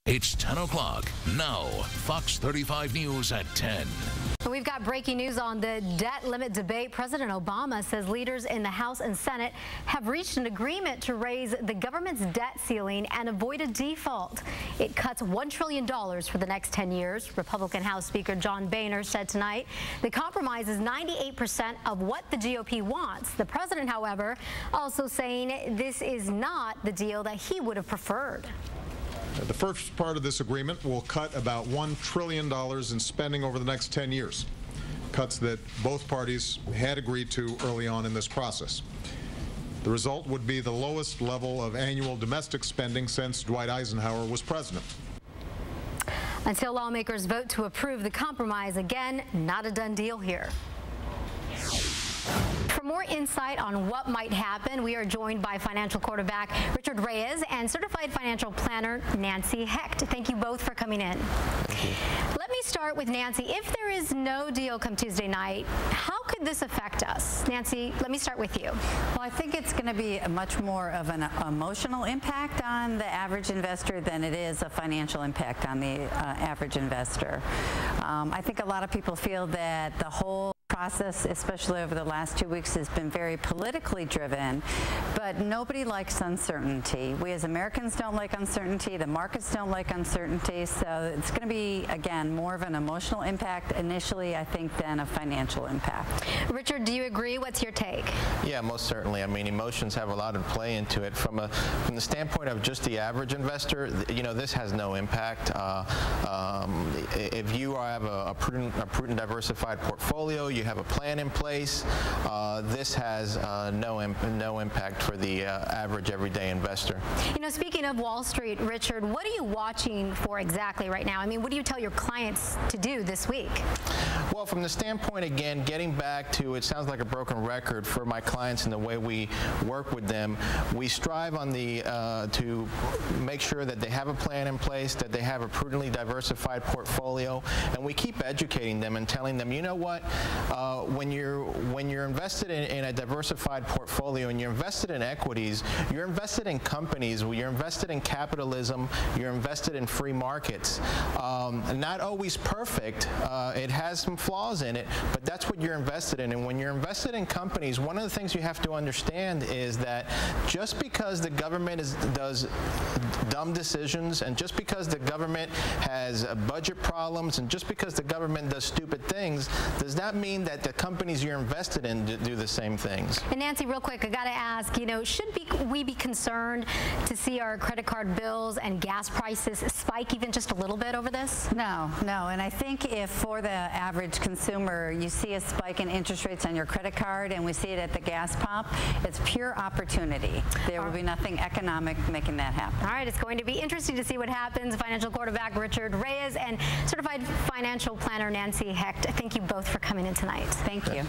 It's 10 o'clock. Now, Fox 35 News at 10. We've got breaking news on the debt limit debate. President Obama says leaders in the House and Senate have reached an agreement to raise the government's debt ceiling and avoid a default. It cuts $1 trillion for the next 10 years. Republican House Speaker John Boehner said tonight the compromise is 98% of what the GOP wants. The president, however, also saying this is not the deal that he would have preferred. The first part of this agreement will cut about $1 trillion in spending over the next 10 years, cuts that both parties had agreed to early on in this process. The result would be the lowest level of annual domestic spending since Dwight Eisenhower was president. Until lawmakers vote to approve the compromise, again, not a done deal here. For more insight on what might happen, we are joined by financial quarterback Richard Reyes and certified financial planner Nancy Hecht. Thank you both for coming in. Let me start with Nancy. If there is no deal come Tuesday night, how could this affect us? Nancy, let me start with you. Well, I think it's going to be much more of an emotional impact on the average investor than it is a financial impact on the average investor. I think a lot of people feel that the whole process, especially over the last 2 weeks, has been very politically driven, but nobody likes uncertainty. We as Americans don't like uncertainty. The markets don't like uncertainty. So it's going to be, again, more of an emotional impact initially, I think, than a financial impact. Richard, do you agree? What's your take? Yeah, most certainly. I mean, emotions have a lot of play into it. From the standpoint of just the average investor, you know, this has no impact. If you have a prudent diversified portfolio, you have a plan in place, this has no impact for the average everyday investor. You know, speaking of Wall Street, Richard, what are you watching for exactly right now? I mean, what do you tell your clients to do this week? Well, from the standpoint, again, getting back to, it sounds like a broken record for my clients and the way we work with them, we strive on to make sure that they have a plan in place, that they have a prudently diversified portfolio, and we keep educating them and telling them, you know what, when you're invested in a diversified portfolio and you're invested in equities, you're invested in companies, you're invested in capitalism, you're invested in free markets. Not always perfect. It has some flaws in it, but that's what you're invested in. And when you're invested in companies, one of the things you have to understand is that just because the government does dumb decisions, and just because the government has budget problems, and just because the government does stupid things, does not mean that the companies you're invested in do the same things. And Nancy, real quick, I got to ask, you know, should we be concerned to see our credit card bills and gas prices spike even just a little bit over this? No. And I think if for the average consumer you see a spike in interest rates on your credit card and we see it at the gas pump, it's pure opportunity. There will be nothing economic making that happen. All right, it's going to be interesting to see what happens. Financial quarterback Richard Reyes and certified financial planner Nancy Hecht, thank you both for coming in tonight. Thank you.